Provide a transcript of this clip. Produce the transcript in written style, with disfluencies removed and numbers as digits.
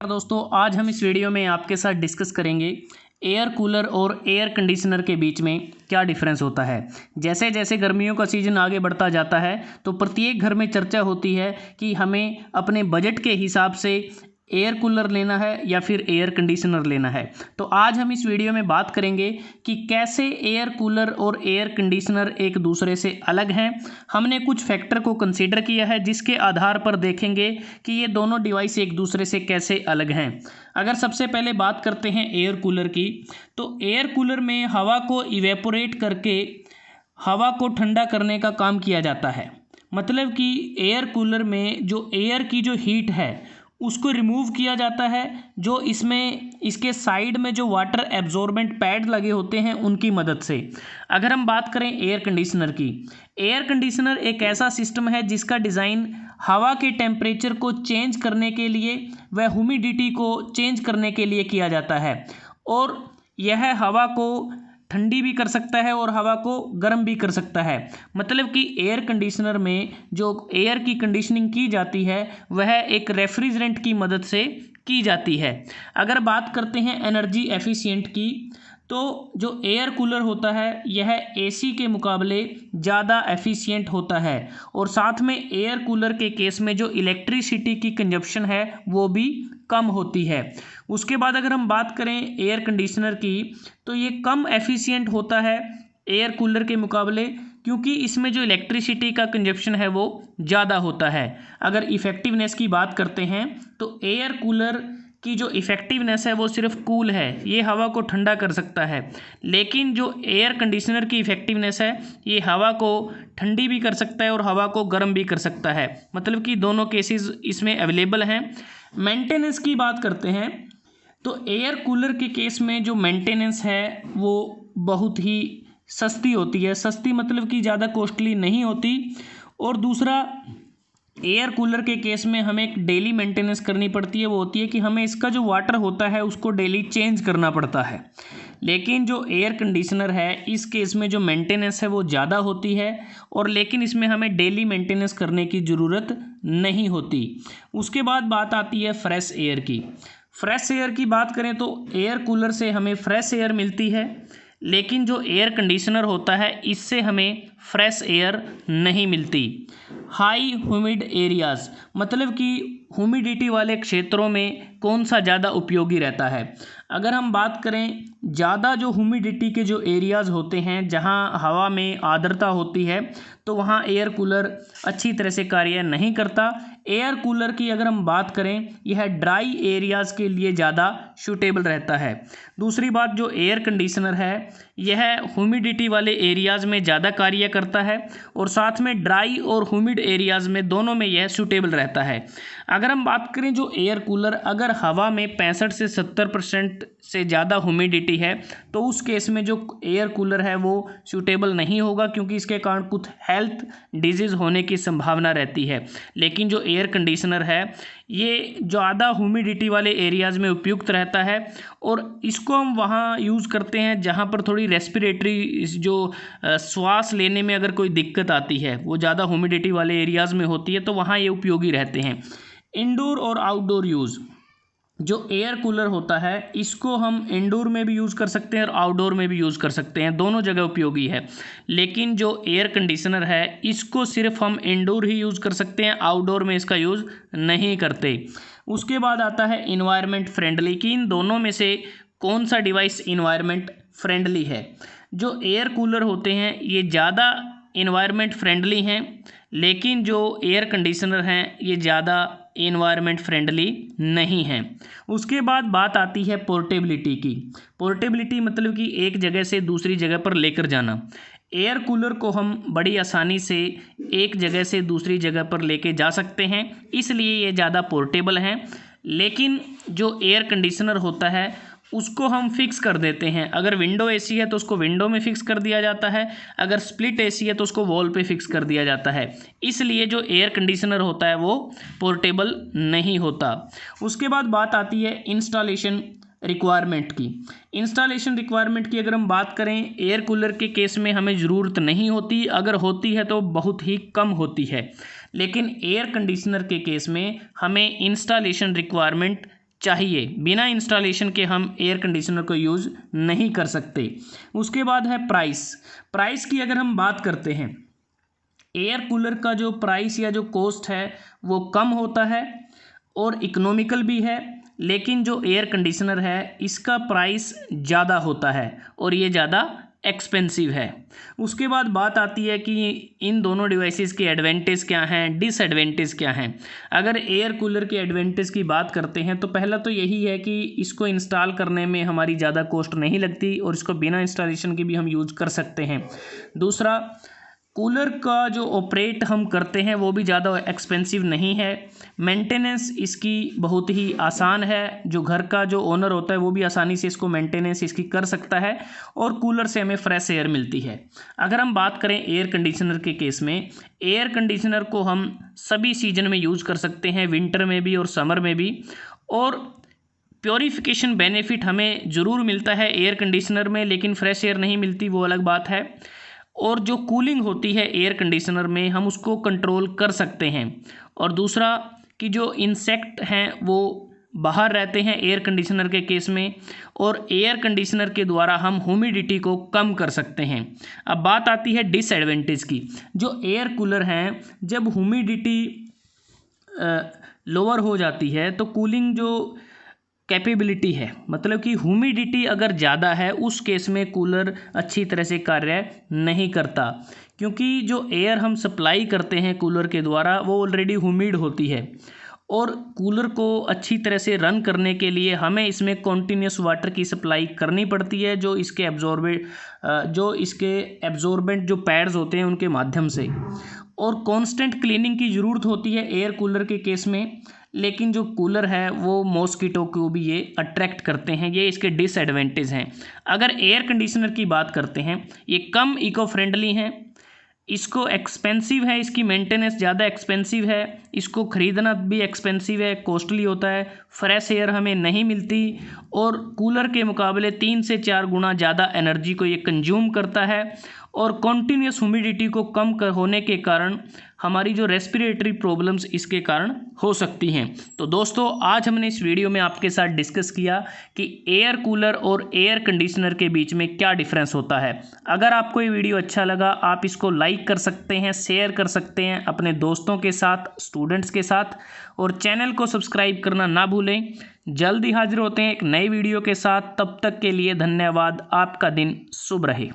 दोस्तों, आज हम इस वीडियो में आपके साथ डिस्कस करेंगे एयर कूलर और एयर कंडीशनर के बीच में क्या डिफरेंस होता है। जैसे जैसे गर्मियों का सीज़न आगे बढ़ता जाता है तो प्रत्येक घर में चर्चा होती है कि हमें अपने बजट के हिसाब से एयर कूलर लेना है या फिर एयर कंडीशनर लेना है। तो आज हम इस वीडियो में बात करेंगे कि कैसे एयर कूलर और एयर कंडीशनर एक दूसरे से अलग हैं। हमने कुछ फैक्टर को कंसीडर किया है जिसके आधार पर देखेंगे कि ये दोनों डिवाइस एक दूसरे से कैसे अलग हैं। अगर सबसे पहले बात करते हैं एयर कूलर की, तो एयर कूलर में हवा को इवेपोरेट करके हवा को ठंडा करने का काम किया जाता है। मतलब कि एयर कूलर में जो एयर की जो हीट है उसको रिमूव किया जाता है, जो इसमें इसके साइड में जो वाटर एब्जॉर्बेंट पैड लगे होते हैं उनकी मदद से। अगर हम बात करें एयर कंडीशनर की, एयर कंडीशनर एक ऐसा सिस्टम है जिसका डिज़ाइन हवा के टेम्परेचर को चेंज करने के लिए व ह्यूमिडिटी को चेंज करने के लिए किया जाता है, और यह हवा को ठंडी भी कर सकता है और हवा को गर्म भी कर सकता है। मतलब कि एयर कंडीशनर में जो एयर की कंडीशनिंग की जाती है वह एक रेफ्रिजरेंट की मदद से की जाती है। अगर बात करते हैं एनर्जी एफिशिएंट की, तो जो एयर कूलर होता है यह एसी के मुकाबले ज़्यादा एफिशिएंट होता है, और साथ में एयर कूलर के केस में जो इलेक्ट्रिसिटी की कंजप्शन है वो भी कम होती है। उसके बाद अगर हम बात करें एयर कंडीशनर की, तो ये कम एफिशिएंट होता है एयर कूलर के मुकाबले, क्योंकि इसमें जो इलेक्ट्रिसिटी का कंजप्शन है वो ज़्यादा होता है। अगर इफ़ेक्टिवनेस की बात करते हैं तो एयर कूलर की जो इफ़ेक्टिवनेस है वो सिर्फ कूल है, ये हवा को ठंडा कर सकता है, लेकिन जो एयर कंडीशनर की इफ़ेक्टिवनेस है ये हवा को ठंडी भी कर सकता है और हवा को गर्म भी कर सकता है। मतलब कि दोनों केसेस इसमें अवेलेबल हैं। मेंटेनेंस की बात करते हैं तो एयर कूलर के केस में जो मेंटेनेंस है वो बहुत ही सस्ती होती है। सस्ती मतलब कि ज़्यादा कॉस्टली नहीं होती। और दूसरा, एयर कूलर के केस में हमें एक डेली मेंटेनेंस करनी पड़ती है, वो होती है कि हमें इसका जो वाटर होता है उसको डेली चेंज करना पड़ता है। लेकिन जो एयर कंडीशनर है इस केस में जो मेंटेनेंस है वो ज़्यादा होती है, और लेकिन इसमें हमें डेली मेंटेनेंस करने की ज़रूरत नहीं होती। उसके बाद बात आती है फ्रेश एयर की। फ्रेश एयर की बात करें तो एयर कूलर से हमें फ्रेश एयर मिलती है, लेकिन जो एयर कंडीशनर होता है इससे हमें फ्रेश एयर नहीं मिलती। हाई ह्यूमिड एरियाज़, मतलब कि ह्यूमिडिटी वाले क्षेत्रों में कौन सा ज़्यादा उपयोगी रहता है। अगर हम बात करें, ज़्यादा जो ह्यूमिडिटी के जो एरियाज़ होते हैं जहां हवा में आर्द्रता होती है तो वहां एयर कूलर अच्छी तरह से कार्य नहीं करता। एयर कूलर की अगर हम बात करें, यह ड्राई एरियाज़ के लिए ज़्यादा सूटेबल रहता है। दूसरी बात, जो एयर कंडीशनर है यह ह्यूमिडिटी वाले एरियाज़ में ज़्यादा कार्य करता है, और साथ में ड्राई और ह्यूमिड एरियाज़ में दोनों में यह सूटेबल रहता है। अगर हम बात करें जो एयर कूलर, अगर हवा में 65 से 70% से ज़्यादा ह्यूमिडिटी है तो उस केस में जो एयर कूलर है वो सूटेबल नहीं होगा, क्योंकि इसके कारण कुछ हेल्थ डिजीज़ होने की संभावना रहती है। लेकिन जो एयर कंडीशनर है ये ज़्यादा ह्यूमिडिटी वाले एरियाज़ में उपयुक्त रहता है, और इसको हम वहाँ यूज़ करते हैं जहाँ पर थोड़ी रेस्पिरेटरी जो श्वास लेने में अगर कोई दिक्कत आती है, वो ज़्यादा ह्यूमिडिटी वाले एरियाज़ में होती है, तो वहाँ ये उपयोगी रहते हैं। इंडोर और आउटडोर यूज़, जो एयर कूलर होता है इसको हम इंडोर में भी यूज़ कर सकते हैं और आउटडोर में भी यूज़ कर सकते हैं, दोनों जगह उपयोगी है। लेकिन जो एयर कंडीशनर है इसको सिर्फ हम इंडोर ही यूज़ कर सकते हैं, आउटडोर में इसका यूज़ नहीं करते। उसके बाद आता है इन्वायरमेंट फ्रेंडली, कि इन दोनों में से कौन सा डिवाइस इन्वायरमेंट फ्रेंडली है। जो एयर कूलर होते हैं ये ज़्यादा इन्वायरमेंट फ्रेंडली हैं, लेकिन जो एयर कंडीशनर हैं ये ज़्यादा इन्वायरमेंट फ्रेंडली नहीं हैं। उसके बाद बात आती है पोर्टेबिलिटी की। पोर्टेबिलिटी मतलब कि एक जगह से दूसरी जगह पर लेकर जाना। एयर कूलर को हम बड़ी आसानी से एक जगह से दूसरी जगह पर लेके जा सकते हैं, इसलिए ये ज़्यादा पोर्टेबल हैं। लेकिन जो एयर कंडीशनर होता है उसको हम फिक्स कर देते हैं। अगर विंडो एसी है तो उसको विंडो में फिक्स कर दिया जाता है, अगर स्प्लिट एसी है तो उसको वॉल पे फिक्स कर दिया जाता है। इसलिए जो एयर कंडीशनर होता है वो पोर्टेबल नहीं होता। उसके बाद बात आती है इंस्टॉलेशन रिक्वायरमेंट की। इंस्टॉलेशन रिक्वायरमेंट की अगर हम बात करें, एयर कूलर के केस में हमें ज़रूरत नहीं होती, अगर होती है तो बहुत ही कम होती है। लेकिन एयर कंडीशनर के केस में हमें इंस्टॉलेशन रिक्वायरमेंट चाहिए। बिना इंस्टॉलेशन के हम एयर कंडीशनर को यूज़ नहीं कर सकते। उसके बाद है प्राइस की अगर हम बात करते हैं, एयर कूलर का जो प्राइस या जो कॉस्ट है वो कम होता है और इकोनॉमिकल भी है, लेकिन जो एयर कंडीशनर है इसका प्राइस ज़्यादा होता है और ये ज़्यादा एक्सपेंसिव है। उसके बाद बात आती है कि इन दोनों डिवाइसेस के एडवांटेज क्या हैं, डिसएडवांटेज क्या हैं। अगर एयर कूलर के एडवांटेज की बात करते हैं तो पहला तो यही है कि इसको इंस्टॉल करने में हमारी ज़्यादा कॉस्ट नहीं लगती और इसको बिना इंस्टॉलेशन के भी हम यूज़ कर सकते हैं। दूसरा, कूलर का जो ऑपरेट हम करते हैं वो भी ज़्यादा एक्सपेंसिव नहीं है। मेंटेनेंस इसकी बहुत ही आसान है, जो घर का जो ओनर होता है वो भी आसानी से इसको मेंटेनेंस इसकी कर सकता है और कूलर से हमें फ्रेश एयर मिलती है। अगर हम बात करें एयर कंडीशनर के केस में, एयर कंडीशनर को हम सभी सीजन में यूज़ कर सकते हैं, विंटर में भी और समर में भी। और प्योरीफिकेशन बेनिफिट हमें ज़रूर मिलता है एयर कंडीशनर में, लेकिन फ्रेश एयर नहीं मिलती, वो अलग बात है। और जो कूलिंग होती है एयर कंडीशनर में हम उसको कंट्रोल कर सकते हैं। और दूसरा कि जो इंसेक्ट हैं वो बाहर रहते हैं एयर कंडीशनर के केस में, और एयर कंडीशनर के द्वारा हम ह्यूमिडिटी को कम कर सकते हैं। अब बात आती है डिसएडवांटेज की। जो एयर कूलर हैं, जब ह्यूमिडिटी लोअर हो जाती है तो कूलिंग जो कैपेबिलिटी है, मतलब कि ह्यूमिडिटी अगर ज़्यादा है उस केस में कूलर अच्छी तरह से कार्य नहीं करता, क्योंकि जो एयर हम सप्लाई करते हैं कूलर के द्वारा वो ऑलरेडी ह्यूमिड होती है और कूलर को अच्छी तरह से रन करने के लिए हमें इसमें कॉन्टीन्यूस वाटर की सप्लाई करनी पड़ती है, जो इसके एब्जॉर्बेंट जो पैड्स होते हैं उनके माध्यम से। और कांस्टेंट क्लीनिंग की ज़रूरत होती है एयर कूलर के केस में, लेकिन जो कूलर है वो मॉस्किटो को भी ये अट्रैक्ट करते हैं, ये इसके डिसएडवांटेज हैं। अगर एयर कंडीशनर की बात करते हैं, ये कम इको फ्रेंडली हैं, इसको एक्सपेंसिव है, इसकी मेंटेनेंस ज़्यादा एक्सपेंसिव है, इसको ख़रीदना भी एक्सपेंसिव है, कॉस्टली होता है, फ्रेश एयर हमें नहीं मिलती और कूलर के मुकाबले 3 से 4 गुना ज़्यादा एनर्जी को ये कंज्यूम करता है। और कॉन्टीन्यूस ह्यूमिडिटी को कम होने के कारण हमारी जो रेस्पिरेटरी प्रॉब्लम्स इसके कारण हो सकती हैं। तो दोस्तों, आज हमने इस वीडियो में आपके साथ डिस्कस किया कि एयर कूलर और एयर कंडीशनर के बीच में क्या डिफरेंस होता है। अगर आपको ये वीडियो अच्छा लगा, आप इसको लाइक कर सकते हैं, शेयर कर सकते हैं अपने दोस्तों के साथ, स्टूडेंट्स के साथ, और चैनल को सब्सक्राइब करना ना भूलें। जल्द ही हाजिर होते हैं एक नई वीडियो के साथ, तब तक के लिए धन्यवाद। आपका दिन शुभ रहे।